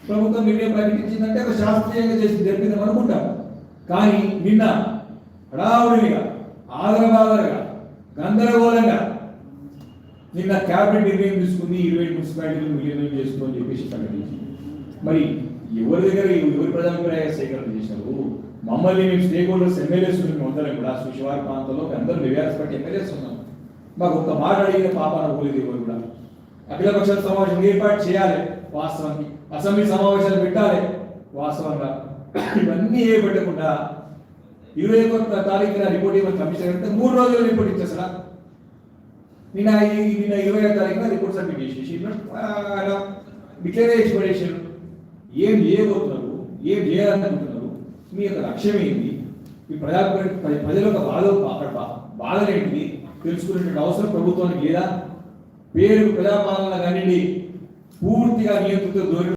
ప్రభుత్వం నిర్ణయం ప్రకటించిందంటే ఒక శాస్త్రీయంగా చేసి జరిపిందాం అనుకుంటాం. కానీ నిన్న హడావుడిగా ఆదరబాదరగా గందరగోళంగా నిన్న క్యాబినెట్ నిర్ణయం తీసుకుంది 20 మున్సిపాలిటీలు విలీనం చేసుకోని చెప్పేసి ప్రకటించింది. మరి ఎవరి దగ్గర ఎవరి ప్రజాభిప్రాయ సేకరణ చేశారు? మమ్మల్ని మేము స్టేక్ హోల్డర్స్ ఎమ్మెల్యేస్ అందరం కూడా సుశివారి ప్రాంతంలో అందరూ నివ్యాసపట్టి ఎమ్మెల్యేస్ ఉన్నాం. మాకు ఒక్క మాట అడిగిన పాపాన పోలేదు ఎవరు కూడా. అఖిలపక్ష సమావేశం ఏర్పాటు చేయాలి, వాస్తవానికి అసెంబ్లీ సమావేశాలు పెట్టాలి వాస్తవంగా. ఇవన్నీ ఏ పెట్టకుండా 21వ తారీఖున రిపోర్ట్ ఇవ్వాలి కమిషన్ అంటే 3 రోజులు రిపోర్ట్ ఇచ్చేసరా. నిన్న 20వ తారీఖున రిపోర్ట్ సబ్మిట్ చేసేసి డిక్లేర్ చేసి ఏం చేయబోతున్నారు, ఏం చేయాలనుకుంటున్నారు, మీ యొక్క లక్ష్యం ఏంటి, ఈ ప్రజల యొక్క బాధలేంటిది తెలుసుకునే అవసరం ప్రభుత్వానికి లేదా? పేరు ప్రజాపాలన కానీ పూర్తిగా నియంత్రిత ధోరణి